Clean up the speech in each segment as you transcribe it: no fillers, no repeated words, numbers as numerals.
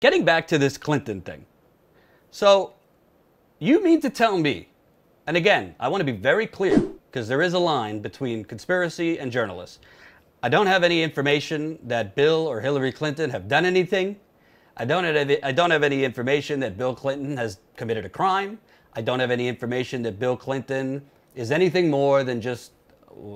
Getting back to this Clinton thing. So, you mean to tell me, and again, I want to be very clear, because there is a line between conspiracy and journalists. I don't have any information that Bill or Hillary Clinton have done anything. I don't have any information that Bill Clinton has committed a crime. I don't have any information that Bill Clinton is anything more than just,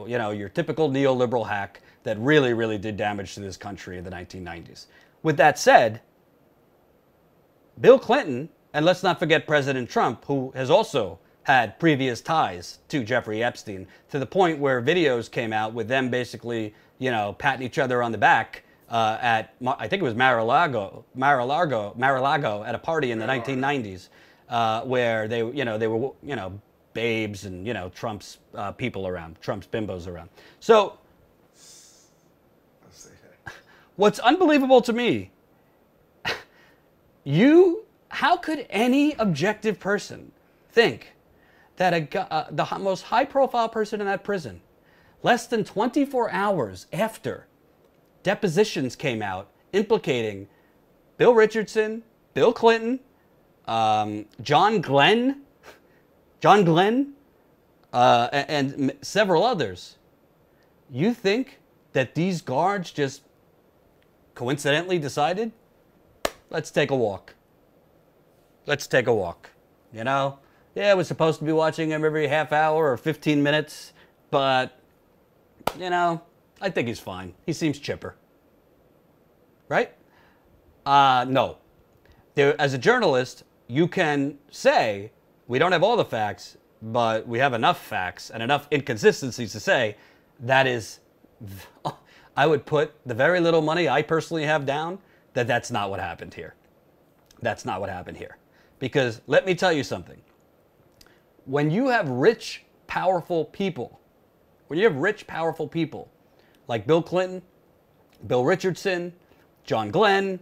you know, your typical neoliberal hack that really, really did damage to this country in the 1990s. With that said, Bill Clinton, and let's not forget President Trump, who has also had previous ties to Jeffrey Epstein, to the point where videos came out with them basically, you know, patting each other on the back at, I think it was Mar-a-Lago at a party in the 1990s, where they were, you know, babes and, you know, Trump's people around, Trump's bimbos around. So, what's unbelievable to me, how could any objective person think that the most high-profile person in that prison, less than 24 hours after depositions came out implicating Bill Richardson, Bill Clinton, John Glenn, and several others, you think that these guards just coincidentally decided, let's take a walk. Let's take a walk. You know? Yeah, we're supposed to be watching him every half hour or 15 minutes, but, you know, I think he's fine. He seems chipper. Right? No. As a journalist, you can say, we don't have all the facts, but we have enough facts and enough inconsistencies to say that is, I would put the very little money I personally have down that that's not what happened here. That's not what happened here. Because let me tell you something. When you have rich, powerful people, like Bill Clinton, Bill Richardson, John Glenn,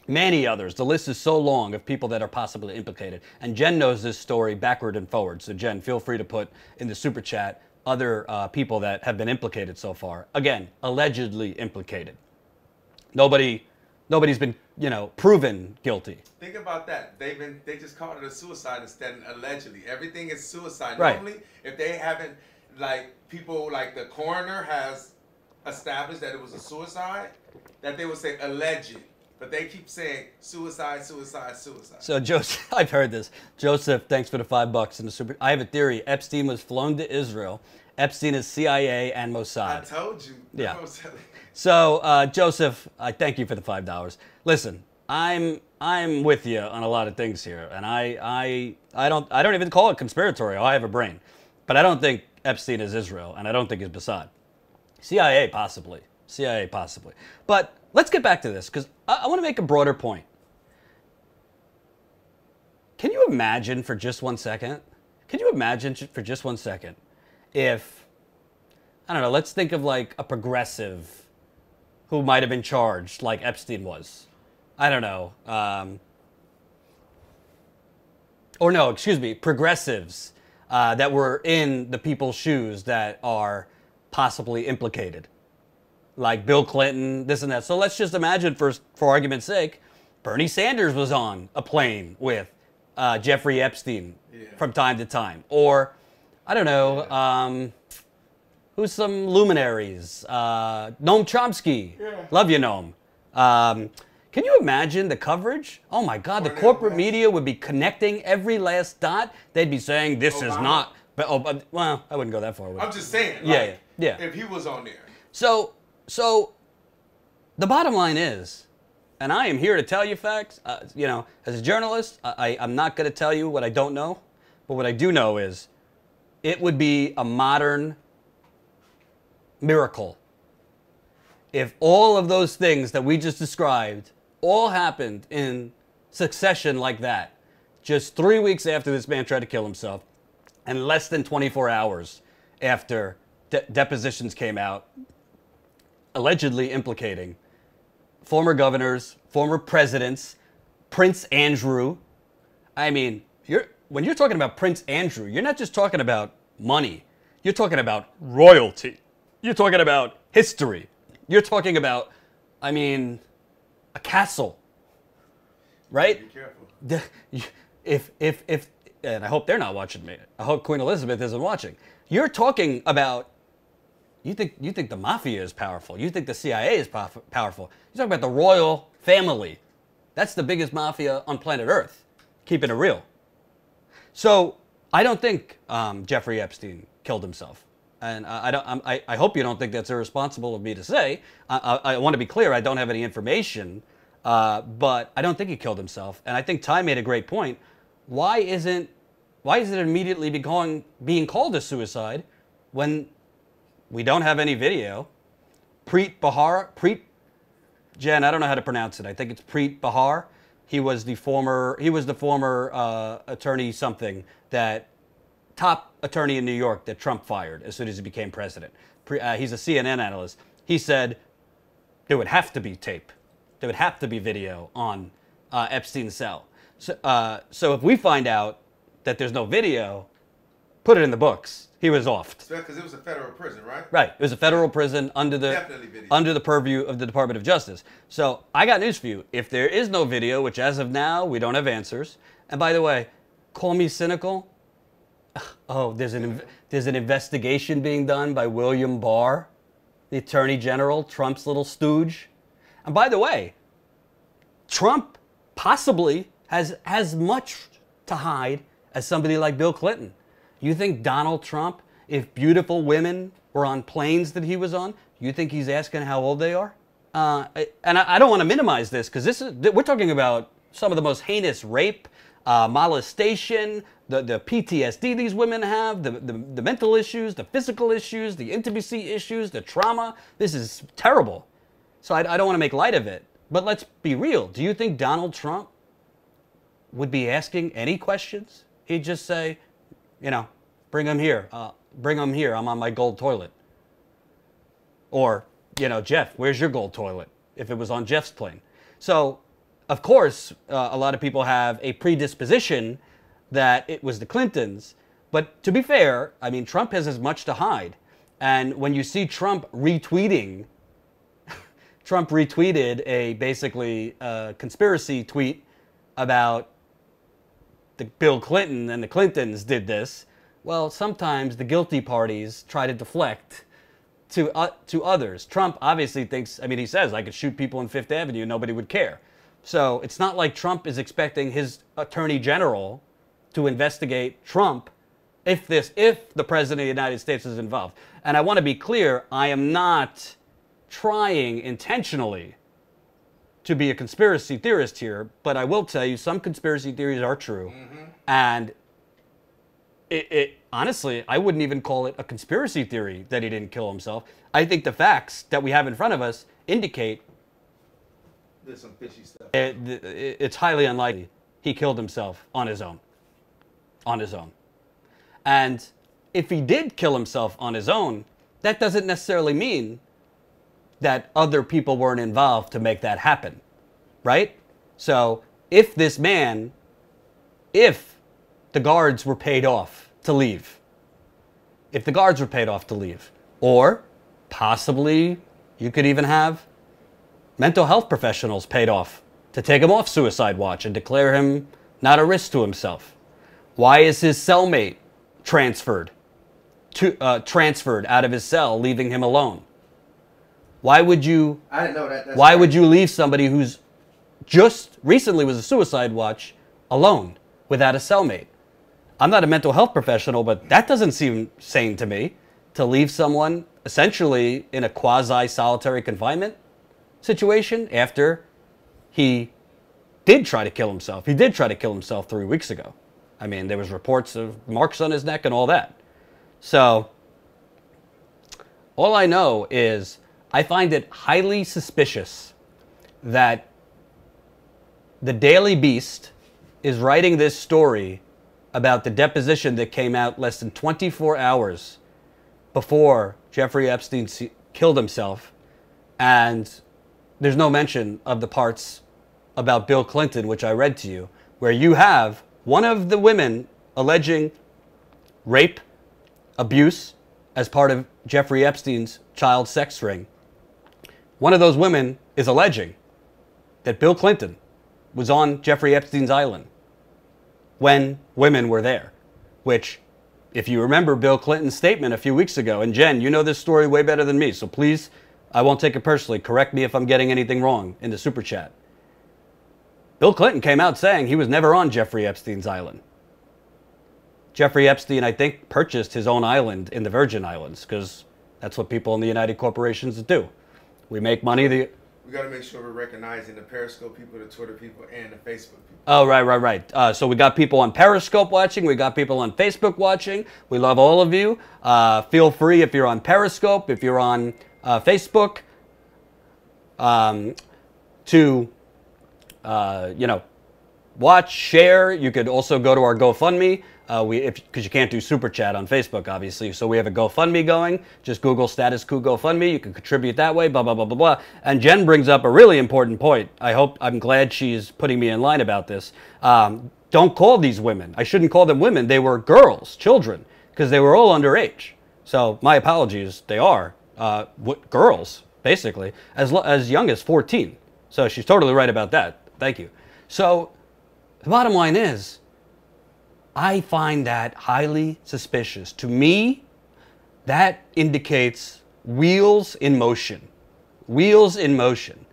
many others, the list is so long of people that are possibly implicated. And Jen knows this story backward and forward. So Jen, feel free to put in the super chat other people that have been implicated so far. Again, allegedly implicated. Nobody's been, you know, proven guilty. Think about that. They just called it a suicide instead of allegedly. Everything is suicide. Right. Normally, if they haven't, like, people like the coroner has established that it was a suicide, that they would say alleged. But they keep saying suicide, suicide, suicide. So Joseph, I've heard this. Joseph, thanks for the $5 in the super. I have a theory. Epstein was flown to Israel. Epstein is CIA and Mossad. I told you. Yeah. So Joseph, I thank you for the $5. Listen, I'm with you on a lot of things here, and I don't even call it conspiratorial. I have a brain, but I don't think Epstein is Israel, and I don't think it's Mossad. CIA possibly. But let's get back to this, because I want to make a broader point. Can you imagine for just 1 second? If, I don't know, let's think of like a progressive who might have been charged like Epstein was. I don't know. Or no, excuse me, progressives that were in the people's shoes that are possibly implicated. Like Bill Clinton, this and that. So let's just imagine, for argument's sake, Bernie Sanders was on a plane with Jeffrey Epstein from time to time. Or, I don't know, who's some luminaries? Noam Chomsky. Love you, Noam. Can you imagine the coverage? Oh my God, the corporate media would be connecting every last dot. They'd be saying, this is not, well, I wouldn't go that far with it. I'm just saying, like, yeah. If he was on there. So the bottom line is, and I am here to tell you facts, you know, as a journalist, I'm not going to tell you what I don't know, but what I do know is it would be a modern miracle if all of those things that we just described all happened in succession like that, just 3 weeks after this man tried to kill himself, and less than 24 hours after depositions came out, allegedly implicating former governors, former presidents, Prince Andrew. I mean, when you're talking about Prince Andrew, you're not just talking about money. You're talking about royalty. You're talking about history. You're talking about, I mean, a castle right? Be careful. If and I hope they're not watching me. I hope Queen Elizabeth isn't watching. You're talking about, you think the mafia is powerful. You think the CIA is powerful. You're talking about the royal family. That's the biggest mafia on planet Earth. Keeping it real. So I don't think Jeffrey Epstein killed himself. And I hope you don't think that's irresponsible of me to say. I want to be clear. I don't have any information, but I don't think he killed himself. And I think Ty made a great point. Why is it immediately being called a suicide when we don't have any video? Jen, I don't know how to pronounce it. I think it's Preet Bharara. He was the former attorney something, that top attorney in New York that Trump fired as soon as he became president. He's a CNN analyst. He said there would have to be tape. There would have to be video on Epstein's cell. So if we find out that there's no video, put it in the books. He was offed. Because it was a federal prison, right? Right. It was a federal prison under the purview of the Department of Justice. So I got news for you. If there is no video, which as of now, we don't have answers. And by the way, call me cynical. Oh, there's an investigation being done by William Barr, the Attorney General, Trump's little stooge. And by the way, Trump possibly has as much to hide as somebody like Bill Clinton. You think Donald Trump, if beautiful women were on planes that he was on, you think he's asking how old they are? And I don't want to minimize this, because we're talking about some of the most heinous rape, molestation, the PTSD these women have, the mental issues, the physical issues, the intimacy issues, the trauma. This is terrible. So I don't want to make light of it. But let's be real. Do you think Donald Trump would be asking any questions? He'd just say, bring him here. Bring him here. I'm on my gold toilet. Or, Jeff, where's your gold toilet? If it was on Jeff's plane. So, of course, a lot of people have a predisposition that it was the Clintons. But to be fair, I mean, Trump has as much to hide. And when you see Trump retweeting, Trump retweeted a basically conspiracy tweet about Bill Clinton and the Clintons did this. Well, sometimes the guilty parties try to deflect to others. Trump obviously thinks, he says, I could shoot people in Fifth Avenue, nobody would care. So it's not like Trump is expecting his attorney general to investigate Trump if the president of the United States is involved. And I want to be clear, I am not trying intentionally to be a conspiracy theorist here, but I will tell you some conspiracy theories are true. Mm-hmm. And it honestly, I wouldn't even call it a conspiracy theory that he didn't kill himself. I think the facts that we have in front of us indicate there's some fishy stuff. It's highly unlikely he killed himself on his own. On his own. And if he did kill himself on his own, that doesn't necessarily mean that other people weren't involved to make that happen, right? So if the guards were paid off to leave, or possibly you could even have mental health professionals paid off to take him off suicide watch and declare him not a risk to himself. Why is his cellmate transferred out of his cell, leaving him alone? Why would you? I didn't know that. Why would you leave somebody who's just recently was a suicide watch alone without a cellmate? I'm not a mental health professional, but that doesn't seem sane to me, to leave someone essentially in a quasi-solitary confinement situation after he did try to kill himself. He did try to kill himself 3 weeks ago. There was reports of marks on his neck and all that. So all I know is I find it highly suspicious that the Daily Beast is writing this story about the deposition that came out less than 24 hours before Jeffrey Epstein killed himself, and there's no mention of the parts about Bill Clinton, which I read to you, where you have one of the women alleging rape, abuse, as part of Jeffrey Epstein's child sex ring. One of those women is alleging that Bill Clinton was on Jeffrey Epstein's island when women were there, which, if you remember Bill Clinton's statement a few weeks ago, and Jen, you know this story way better than me, so please, I won't take it personally. Correct me if I'm getting anything wrong in the super chat. Bill Clinton came out saying he was never on Jeffrey Epstein's island. Jeffrey Epstein, I think, purchased his own island in the Virgin Islands, because that's what people in the United Corporations do. We make money. We got to make sure we're recognizing the Periscope people, the Twitter people, and the Facebook people. Oh, right. So we got people on Periscope watching. We got people on Facebook watching. We love all of you. Feel free, if you're on Periscope, if you're on Facebook, to watch, share. You could also go to our GoFundMe. Because you can't do Super Chat on Facebook, obviously. So we have a GoFundMe going. Just Google Status Coup GoFundMe. You can contribute that way, blah, blah, blah, blah, blah. And Jen brings up a really important point. I'm glad she's putting me in line about this. Don't call these women. I shouldn't call them women. They were girls, children, because they were all underage. So my apologies. They are girls, basically, as young as 14. So she's totally right about that. Thank you. So the bottom line is, I find that highly suspicious. To me, that indicates wheels in motion. Wheels in motion.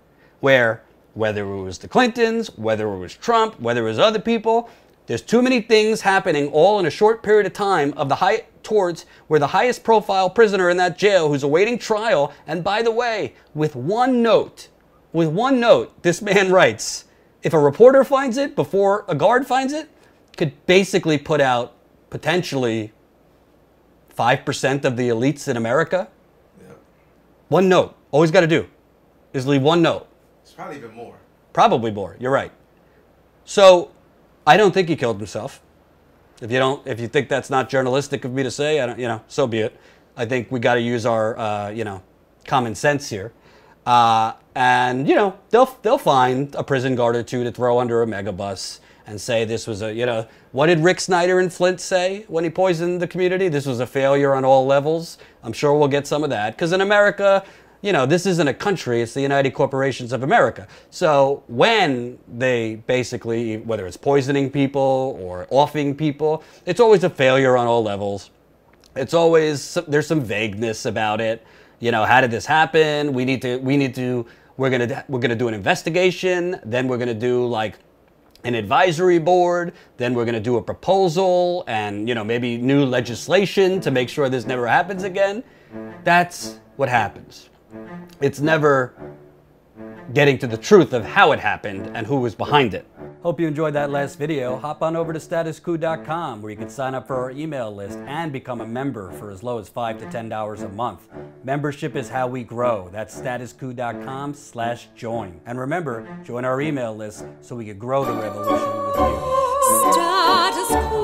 Where, whether it was the Clintons, whether it was Trump, whether it was other people, there's too many things happening all in a short period of time towards where the highest profile prisoner in that jail who's awaiting trial, and by the way, with one note, this man writes, if a reporter finds it before a guard finds it, could basically put out potentially 5% of the elites in America. Yeah. One note. All he's got to do is leave one note. It's probably even more. Probably more. You're right. So I don't think he killed himself. If you think that's not journalistic of me to say, so be it. I think we got to use our, common sense here. And they'll find a prison guard or two to throw under a megabus and say this was what did Rick Snyder in Flint say when he poisoned the community? This was a failure on all levels. I'm sure we'll get some of that. Because in America, this isn't a country, it's the United Corporations of America. So when they basically, whether it's poisoning people or offing people, it's always a failure on all levels. It's always, there's some vagueness about it. How did this happen? We're gonna do an investigation, then we're gonna do like an advisory board, then we're going to do a proposal and, maybe new legislation to make sure this never happens again. That's what happens. It's never getting to the truth of how it happened and who was behind it. Hope you enjoyed that last video. Hop on over to statuscoup.com where you can sign up for our email list and become a member for as low as $5 to $10 a month. Membership is how we grow. That's statuscoup.com/join. And remember, join our email list so we can grow the revolution with you. Status Coup.